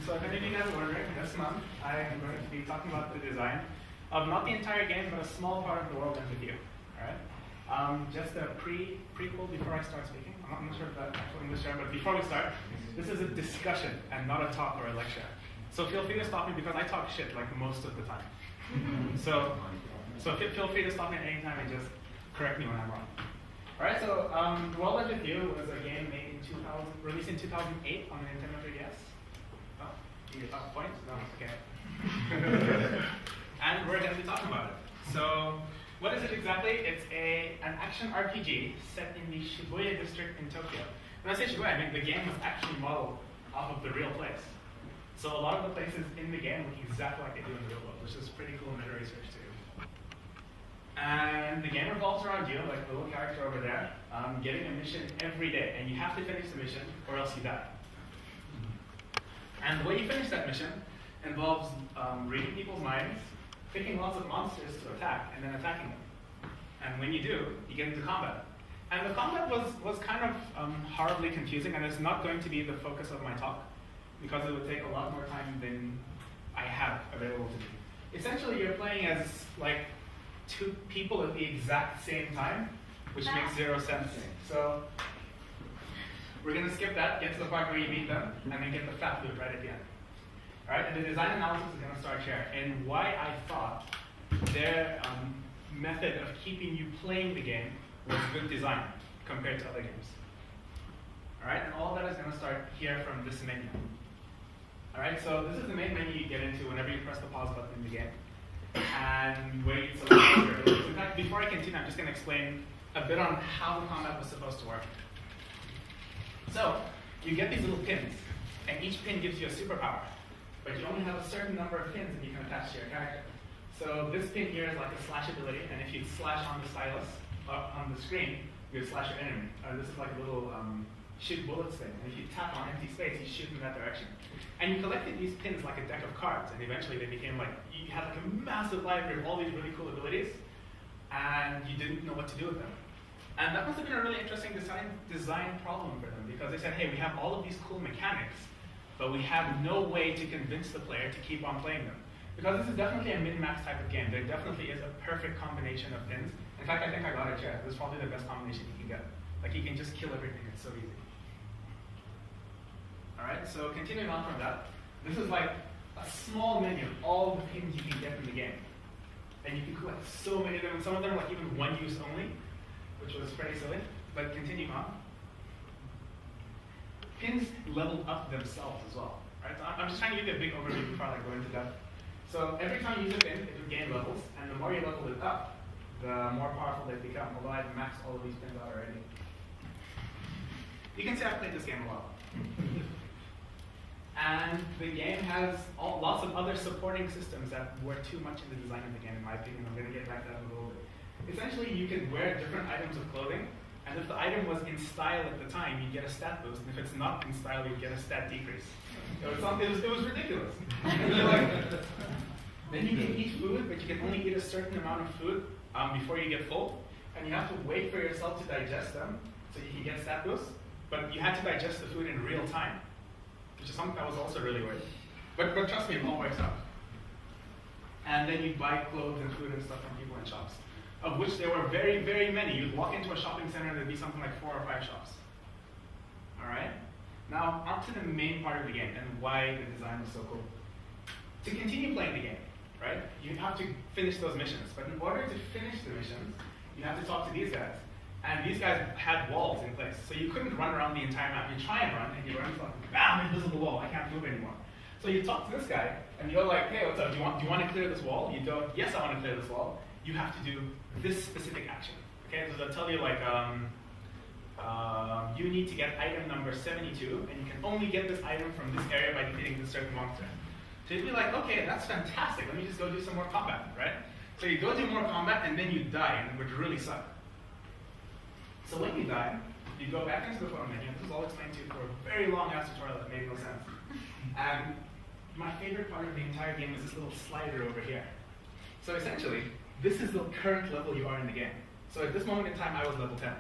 So if any of you guys are wondering, this month I am going to be talking about the design of not the entire game, but a small part of the world and with you. Alright? Just a prequel before I start speaking. I'm not sure if that's actual English term, but before we start, this is a discussion and not a talk or a lecture. So feel free to stop me because I talk shit like most of the time. So feel free to stop me at any time and just correct me when I'm wrong. Alright, so The World Ends With You was a game made in released in 2008 on the Nintendo 3DS. Oh, you get top points? No, okay. And we're going to be talking about it. So, what is it exactly? It's an action RPG set in the Shibuya district in Tokyo. When I say Shibuya, I mean the game was actually modeled off of the real place. So a lot of the places in the game look exactly like they do in the real world, which is pretty cool meta research too. And the game revolves around you, like the little character over there, getting a mission every day, and you have to finish the mission or else you die. And the way you finish that mission involves reading people's minds, picking lots of monsters to attack, and then attacking them. And when you do, you get into combat. And the combat was kind of horribly confusing, and it's not going to be the focus of my talk, because it would take a lot more time than I have available to me. Essentially, you're playing as like two people at the exact same time, which makes zero sense. So we're going to skip that, get to the part where you beat them, and then get the fat loop right at the end. All right, and the design analysis is going to start here, and why I thought their method of keeping you playing the game was good design compared to other games. All right, and all that is going to start here from this menu. All right, so this is the main menu you get into whenever you press the pause button in the game, and where you select all your abilities. In fact, before I continue, I'm just going to explain a bit on how the combat was supposed to work. So you get these little pins, and each pin gives you a superpower, but you only have a certain number of pins that you can attach to your character. So this pin here is like a slash ability, and if you slash on the stylus on the screen, you would slash your enemy. This is like a little shoot bullets thing. And if you tap on empty space, you shoot in that direction. And you collected these pins like a deck of cards, and eventually they became like, you had like a massive library of all these really cool abilities, and you didn't know what to do with them. And that must have been a really interesting design problem for them, because they said, hey, we have all of these cool mechanics, but we have no way to convince the player to keep on playing them. Because this is definitely a min-max type of game. There definitely is a perfect combination of pins. In fact, I think I got it here. This is probably the best combination you can get. Like, you can just kill everything. It's so easy. All right, so continuing on from that, this is like a small menu of all the pins you can get in the game. And you can collect so many of them, and some of them are like even one use only, which was pretty silly. But continuing on. Pins level up themselves as well. Right? So I'm just trying to give you a big overview before I go into depth. So every time you use a pin, it will gain levels, and the more you level it up, the more powerful they become, although I've maxed all of these pins out already. You can see I've played this game a lot. And the game has lots of other supporting systems that were too much in the design of the game, in my opinion. I'm going to get back to that in a little bit. Essentially, you can wear different items of clothing, and if the item was in style at the time, you get a stat boost, and if it's not in style, you get a stat decrease. It was ridiculous. Then you can eat food, but you can only eat a certain amount of food before you get full, and you have to wait for yourself to digest them so you can get stat boosts, but you had to digest the food in real time, which is something that was also really weird. But trust me, it all works out. And then you buy clothes and food and stuff from people in shops, of which there were very, very many. You'd walk into a shopping center and there'd be something like 4 or 5 shops. All right? Now, on to the main part of the game and why the design was so cool. To continue playing the game, right, you have to finish those missions. But in order to finish the missions, you have to talk to these guys. And these guys had walls in place, so you couldn't run around the entire map. You try and run, and you run into like, bam, invisible wall. I can't move anymore. So you talk to this guy, and you're like, hey, what's up? Do you want to clear this wall? You go, yes, I want to clear this wall. You have to do this specific action. Okay, so they'll tell you like, you need to get item number 72, and you can only get this item from this area by defeating this certain monster. So you'd be like, okay, that's fantastic. Let me just go do some more combat, right? So you go do more combat, and then you die, and it would really suck. So when you die, you go back into the phone menu, and this is all explained to you for a very long-ass tutorial that made no sense. And my favorite part of the entire game is this little slider over here. So essentially, this is the current level you are in the game. So at this moment in time, I was level 10.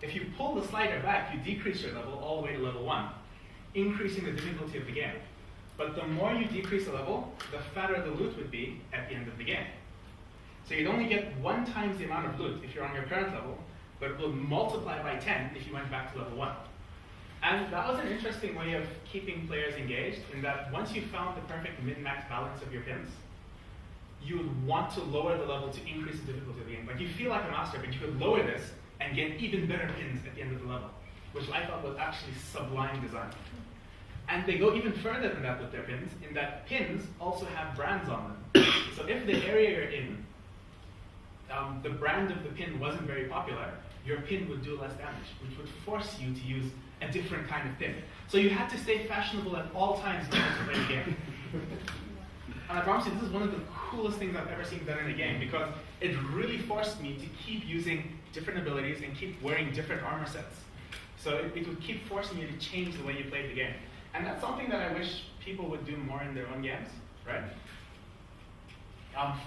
If you pull the slider back, you decrease your level all the way to level 1. increasing the difficulty of the game. But the more you decrease the level, the fatter the loot would be at the end of the game. So you'd only get 1 times the amount of loot if you're on your current level, but it will multiply by 10 if you went back to level 1. And that was an interesting way of keeping players engaged, in that once you found the perfect min-max balance of your pins, you would want to lower the level to increase the difficulty of the game. Like, you feel like a master, but you could lower this and get even better pins at the end of the level, which I thought was actually sublime design. And they go even further than that with their pins, in that pins also have brands on them. So if the area you're in, the brand of the pin wasn't very popular, your pin would do less damage, which would force you to use a different kind of pin. So you had to stay fashionable at all times in order to play the game. And I promise you, this is one of the coolest things I've ever seen done in a game, because it really forced me to keep using different abilities and keep wearing different armor sets. So it would keep forcing you to change the way you played the game. And that's something that I wish people would do more in their own games, right?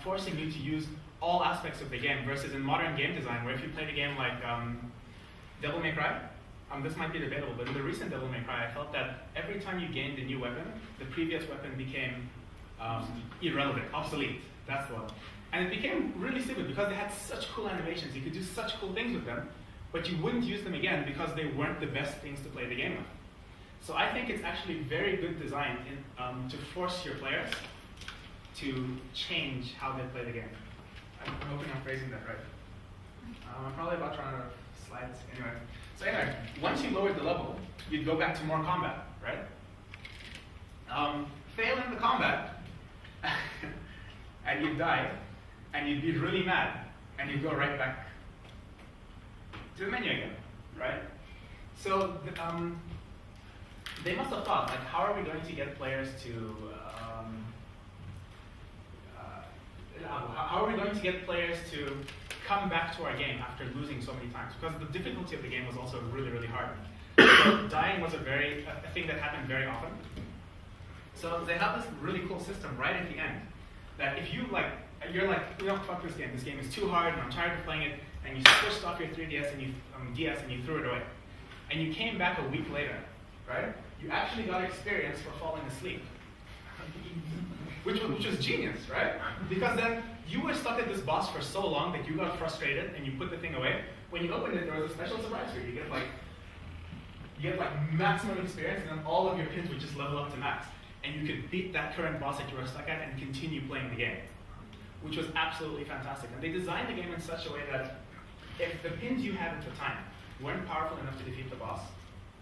Forcing you to use all aspects of the game, versus in modern game design, where if you played a game like Devil May Cry, this might be debatable, but in the recent Devil May Cry, I felt that every time you gained a new weapon, the previous weapon became irrelevant, obsolete. That's the one. And it became really stupid because they had such cool animations. You could do such cool things with them, but you wouldn't use them again because they weren't the best things to play the game with. So I think it's actually very good design to force your players to change how they play the game. I'm hoping I'm phrasing that right. I'm probably about to run out of slides anyway. So anyway, once you lowered the level, you'd go back to more combat, right? Fail in the combat, and you'd die, and you'd be really mad, and you'd go right back to the menu again, right? So they must have thought, like, how are we going to get players to come back to our game after losing so many times? Because the difficulty of the game was also really, really hard. So dying was a thing that happened very often. So they have this really cool system right at the end, that if you're like, fuck this game is too hard and I'm tired of playing it, and you switched off your 3DS and DS and you threw it away. And you came back a week later, right? You actually got experience for falling asleep. Which was genius, right? Because then you were stuck at this boss for so long that you got frustrated and you put the thing away. When you opened it, there was a special surprise for you. You get like maximum experience, and then all of your pins would just level up to max. And you could beat that current boss that you were stuck at and continue playing the game, which was absolutely fantastic. And they designed the game in such a way that if the pins you had at the time weren't powerful enough to defeat the boss,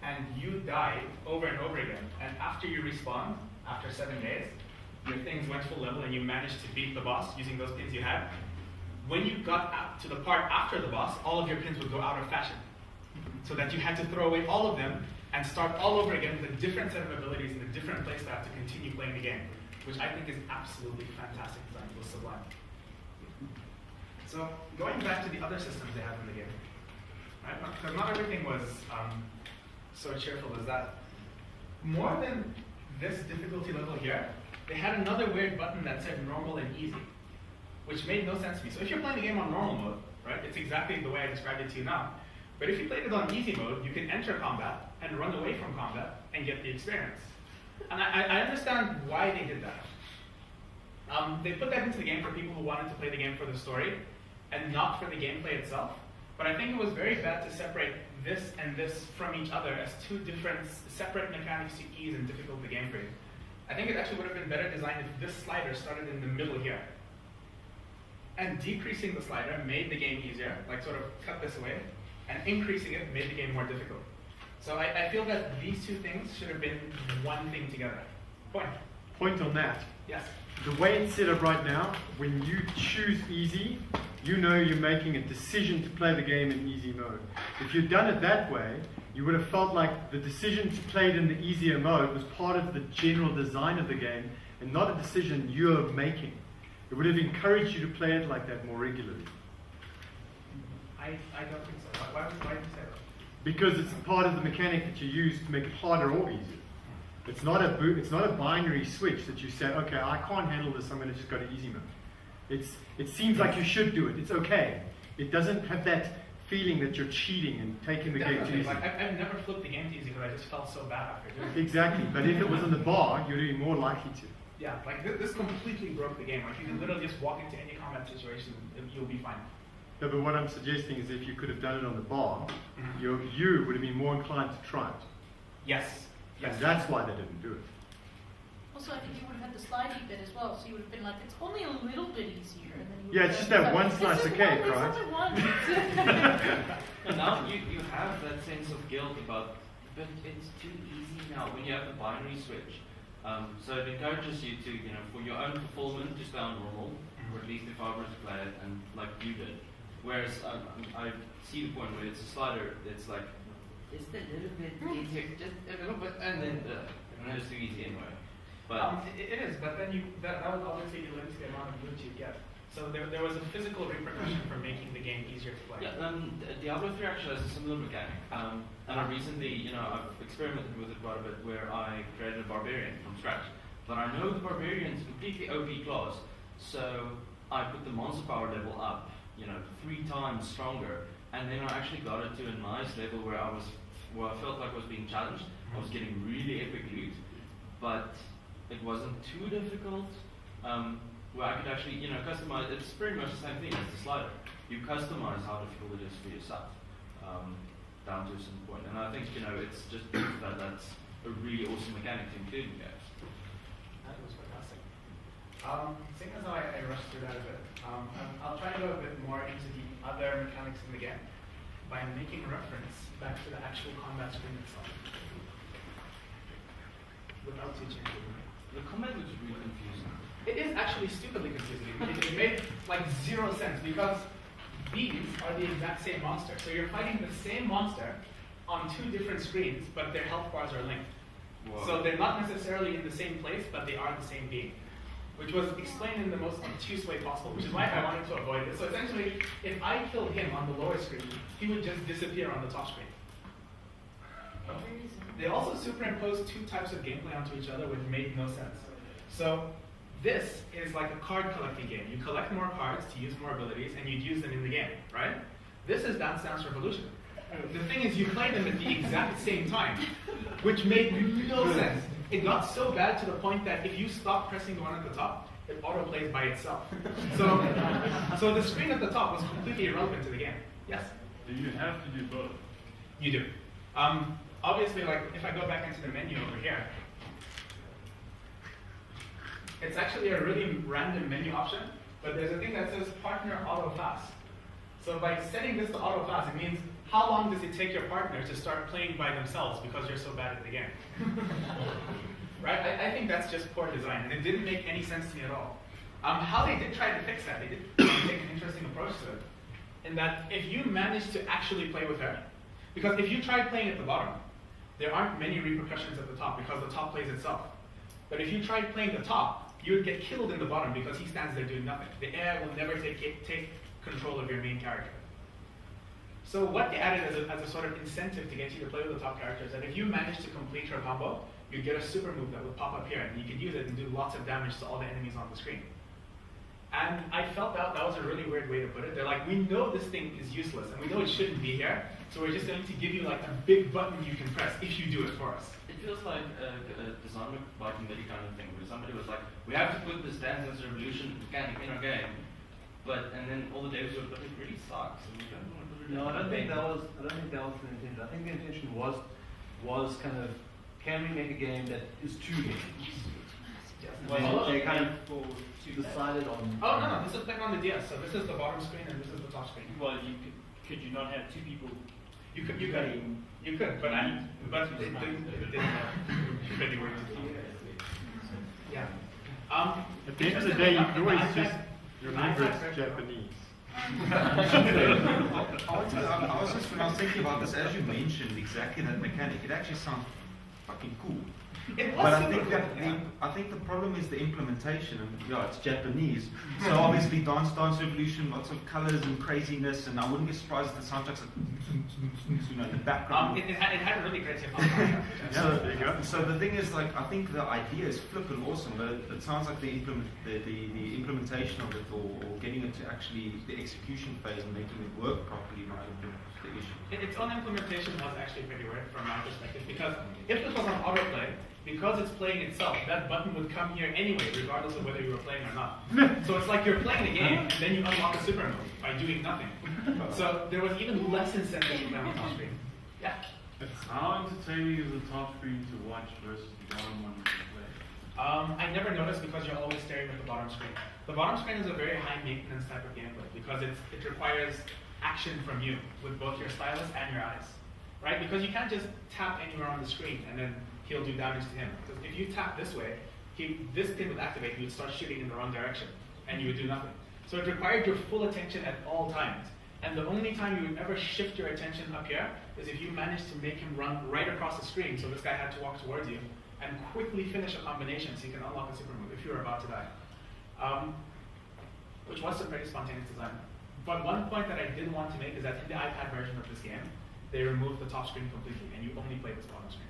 and you died over and over again, and after you respawned, after 7 days, your things went full level and you managed to beat the boss using those pins you had, when you got up to the part after the boss, all of your pins would go out of fashion. So that you had to throw away all of them and start all over again with a different set of abilities and a different playstyle to continue playing the game, which I think is absolutely fantastic design. It was sublime. So going back to the other systems they have in the game, right? Because not everything was so cheerful as that. More than this difficulty level here, they had another weird button that said normal and easy, which made no sense to me. So if you're playing the game on normal mode, right, it's exactly the way I described it to you now. But if you played it on easy mode, you can enter combat and run away from combat and get the experience. And I understand why they did that. They put that into the game for people who wanted to play the game for the story and not for the gameplay itself. But I think it was very bad to separate this and this from each other as two different separate mechanics to ease and difficult the game for you. I think it actually would have been better designed if this slider started in the middle here. And decreasing the slider made the game easier, like sort of cut this away, and increasing it made the game more difficult. So I feel that these two things should have been one thing together. Point on that. Yes. The way it's set up right now, when you choose easy, you know you're making a decision to play the game in easy mode. If you'd done it that way, you would have felt like the decision to play it in the easier mode was part of the general design of the game and not a decision you're making. It would have encouraged you to play it like that more regularly. I don't think so. Why did you say that? Because it's part of the mechanic that you use to make it harder or easier. It's not a binary switch that you say, okay, I can't handle this, I'm going to just go to easy mode. It seems like you should do it. It's okay. It doesn't have that feeling that you're cheating and taking the game to Definitely. easy. Like, I've never flipped the game to easy because I just felt so bad after doing it. Exactly, but if it was on the bar, you'd be more likely to. Yeah, like this completely broke the game. Like you can literally just walk into any combat situation and you'll be fine. No, but what I'm suggesting is if you could have done it on the bar, Mhm. you would have been more inclined to try it. Yes. Yes. And that's why they didn't do it. Also, I think you would have had the slidey bit as well, so you would have been like, it's only a little bit easier. And then you would Yeah, have it's just said, that one "It's slice just of cake, one, right?" It's only one. And now you have that sense of guilt about, but it's too easy now when you have the binary switch. So it encourages you to, for your own fulfillment, to stay on normal, or at least if I were to play it, and like you did. Whereas I see the point where it's a slider, it's like, just a little bit easier, just a little bit, and then it's too easy anyway. But it is, but then that would obviously limit the amount of loot you get. So there was a physical repercussion for making the game easier to play. yeah, Diablo 3 actually has a similar mechanic. And I recently, I've experimented with it quite a bit where I created a barbarian from scratch. But I know the barbarian's completely OP class, so I put the monster power level up, 3 times stronger, and then I actually got it to a nice level where I felt like I was being challenged. I was getting really epic loot, but it wasn't too difficult. Where I could actually, customize. It's pretty much the same thing as the slider. You customize how difficult it is for yourself, down to a certain point. And I think, it's just that's a really awesome mechanic to include in games. That was fantastic. Seeing as how I rushed through that a bit, I'll try to go a bit more into the other mechanics in the game by making reference back to the actual combat screen itself. Without teaching you. The combat was really confusing. It is actually stupidly confusing. It made like zero sense because these are the exact same monster. So you're fighting the same monster on 2 different screens, but their health bars are linked. Whoa. So they're not necessarily in the same place, but they are the same being. Which was explained in the most obtuse way possible, which is why I wanted to avoid it. So essentially, if I killed him on the lower screen, he would just disappear on the top screen. They also superimposed 2 types of gameplay onto each other, which made no sense. So this is like a card collecting game. You collect more cards to use more abilities, and you'd use them in the game, right? This is Dance Dance Revolution. The thing is, you play them at the exact same time, which made no sense. It got so bad to the point that if you stop pressing the one at the top, it autoplays by itself. So the screen at the top was completely irrelevant to the game. Yes? Do you have to do both? You do. Obviously, like if I go back into the menu over here, it's actually a really random menu option, but there's a thing that says partner auto fast. So by setting this to auto fast, it means how long does it take your partner to start playing by themselves because you're so bad at the game? Right? I think that's just poor design, and it didn't make any sense to me at all. How they did try to fix that, they did take an interesting approach to it, in that if you manage to actually play with her, because if you try playing at the bottom, there aren't many repercussions at the top because the top plays itself. But if you tried playing the top, you would get killed in the bottom because he stands there doing nothing. The air will never take control of your main character. So what they added as a sort of incentive to get you to play with the top character is that if you manage to complete your combo, you get a super move that will pop up here, and you could use it and do lots of damage to all the enemies on the screen. And I felt that was a really weird way to put it. They're like, we know this thing is useless, and we know it shouldn't be here, so we're just going to give you like a big button you can press if you do it for us. It feels like a design by committee kind of thing, where somebody was like, we have to put this Dance Dance Revolution mechanic in our game, and then all the devs were, but it really sucks. And we don't want to put it in. No, I don't think that was the intention. I think the intention was kind of, can we make a game that is 2 games? Well, They kind of decided on. Oh no, this is like on the DS. So this is the bottom screen and this is the top screen. Well, could you not have 2 people? You could, but it didn't really work. Yeah. At the end of the day, you can always just remember it's Japanese. I was just, when I was thinking about this, as you mentioned exactly that mechanic, it actually sounds fucking cool. It was But I super think cool, that yeah. I think the problem is the implementation, and yeah, it's Japanese. So obviously, Dance Dance Revolution, lots of colors and craziness, and I wouldn't be surprised if the soundtrack's like, in the background. It had a really great technology. So, there you go. so the thing is, like, I think the idea is flippin' awesome, but it sounds like the implementation of it, or getting it to actually the execution phase and making it work properly might have been the issue. Its own implementation was actually pretty weird from my perspective, because if this was on autoplay, because it's playing itself, that button would come here anyway, regardless of whether you were playing or not. So it's like you're playing the game, and then you unlock a super mode by doing nothing. So there was even less incentive to play on the top screen. Yeah. How entertaining is the top screen to watch versus the bottom one to play? I never noticed because you're always staring at the bottom screen. The bottom screen is a very high maintenance type of gameplay because it requires action from you with both your stylus and your eyes, right? Because you can't just tap anywhere on the screen and then he'll do damage to him. Because if you tap this way, this pin would activate, you would start shooting in the wrong direction, and you would do nothing. So it required your full attention at all times. And the only time you would ever shift your attention up here is if you managed to make him run right across the screen, so this guy had to walk towards you, and quickly finish a combination so you can unlock a super move if you were about to die. Which was some pretty spontaneous design. But one point that I did want to make is that in the iPad version of this game, they removed the top screen completely, and you only play this bottom screen.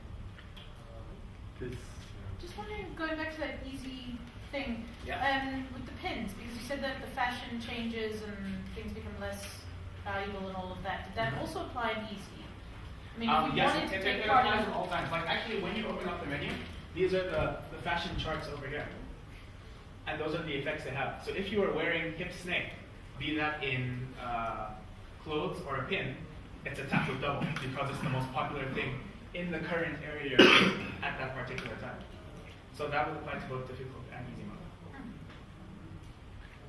Just wondering, going back to that easy thing, Yeah. with the pins, because you said that the fashion changes and things become less valuable and all of that. Did that also apply in easy? I mean, if we Yes, wanted to it take part applies in at all times. Like actually, when you open up the menu, these are the fashion charts over here, and those are the effects they have. So if you are wearing hip snake, be that in clothes or a pin, it's a tap with double because it's the most popular thing in the current area at that particular time. So that would apply to both difficult and easy mode.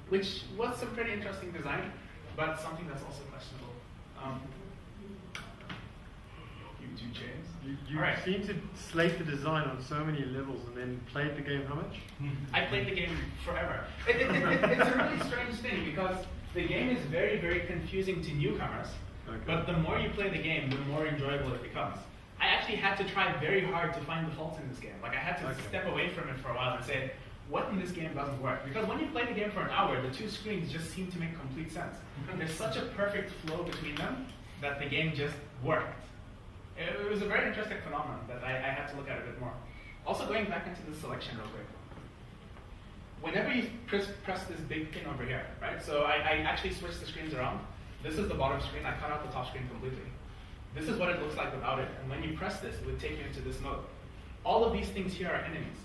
Which was some pretty interesting design, but something that's also questionable. You two chains. You All right. seem to slate the design on so many levels and then played the game how much? I played the game forever. It's a really strange thing because the game is very, very confusing to newcomers. Okay. But the more you play the game, the more enjoyable it becomes. I actually had to try very hard to find the faults in this game. Like I had to step away from it for a while and say, what in this game doesn't work? Because when you play the game for an hour, the two screens just seem to make complete sense. There's such a perfect flow between them that the game just worked. It was a very interesting phenomenon that I had to look at a bit more. Also going back into the selection real quick. Whenever you press this big pin over here, right? So I actually switched the screens around. This is the bottom screen. I cut out the top screen completely. This is what it looks like without it. And when you press this, it would take you into this mode. All of these things here are enemies.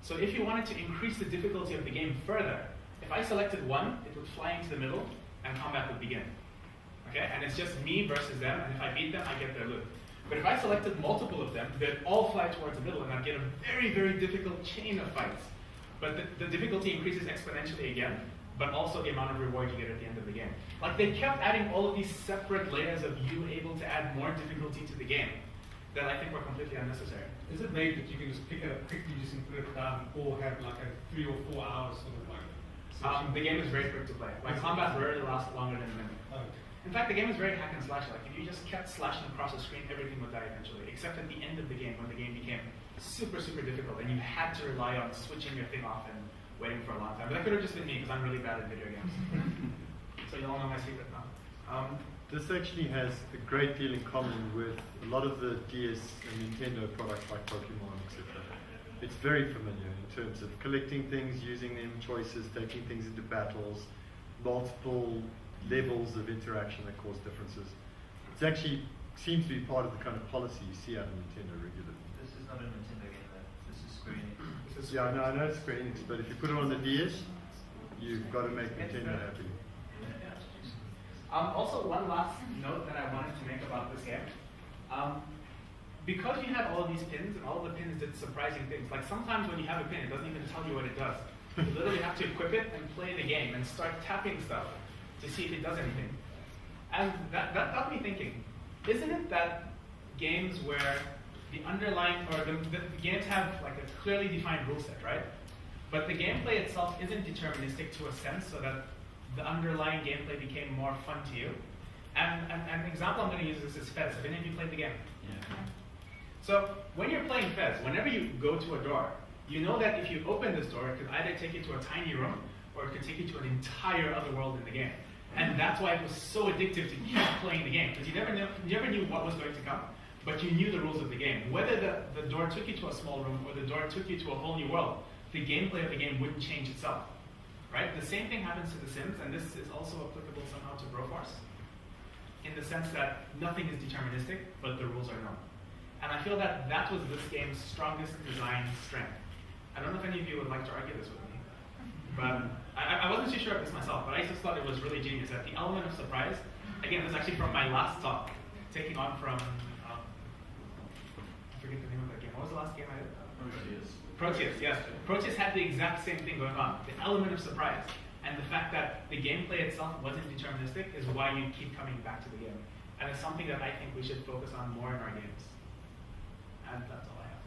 So if you wanted to increase the difficulty of the game further, if I selected one, it would fly into the middle and combat would begin. Okay? And it's just me versus them, and if I beat them, I get their loot. But if I selected multiple of them, they'd all fly towards the middle, and I'd get a very, very difficult chain of fights. But the difficulty increases exponentially again, but also the amount of reward you get at the end of the game. Like they kept adding all of these separate layers of you able to add more difficulty to the game that I think were completely unnecessary. Is it made that you can just pick it up quickly using put it down or have like a 3 or 4 hours sort of like session? The game is very quick to play. Like combat rarely lasts longer than a minute. Okay. In fact, the game is very hack and slash. Like if you just kept slashing across the screen, everything would die eventually. Except at the end of the game, when the game became super, super difficult, and you had to rely on switching your thing off and waiting for a long time. But that could have just been me because I'm really bad at video games. So you all know my secret now. This actually has a great deal in common with a lot of the DS and Nintendo products like Pokemon, etc. It's very familiar in terms of collecting things, using them, choices, taking things into battles, multiple levels of interaction that cause differences. It actually seems to be part of the kind of policy you see out of Nintendo regularly. This is not a Nintendo game, though. This is Square Enix. Yeah, no, I know it's Square Enix, but if you put it on the DS, you've got to make Nintendo happy. Also, one last note that I wanted to make about this game. Because you had all of these pins, and all of the pins did surprising things. Like sometimes when you have a pin, it doesn't even tell you what it does. You literally have to equip it and play the game and start tapping stuff to see if it does anything. And that got me thinking, isn't it that games where the underlying, or the games have like a clearly defined rule set, right? But the gameplay itself isn't deterministic to a sense so that the underlying gameplay became more fun to you. And an example I'm going to use is Fez. Have any of you played the game? Yeah. So when you're playing Fez, whenever you go to a door, you know that if you open this door, it could either take you to a tiny room or it could take you to an entire other world in the game. And that's why it was so addictive to keep playing the game, because you never knew what was going to come, but you knew the rules of the game. Whether the door took you to a small room or the door took you to a whole new world, the gameplay of the game wouldn't change itself. Right? The same thing happens to The Sims, and this is also applicable somehow to Broforce, in the sense that nothing is deterministic, but the rules are known. And I feel that that was this game's strongest design strength. I don't know if any of you would like to argue this with me, but I wasn't too sure of this myself, but I just thought it was really genius that the element of surprise, again, this is actually from my last talk, taking on from, I forget the name of that game. What was the last game I did? Proteus, yes. Proteus had the exact same thing going on, the element of surprise. And the fact that the gameplay itself wasn't deterministic is why you keep coming back to the game. And it's something that I think we should focus on more in our games. And that's all I have.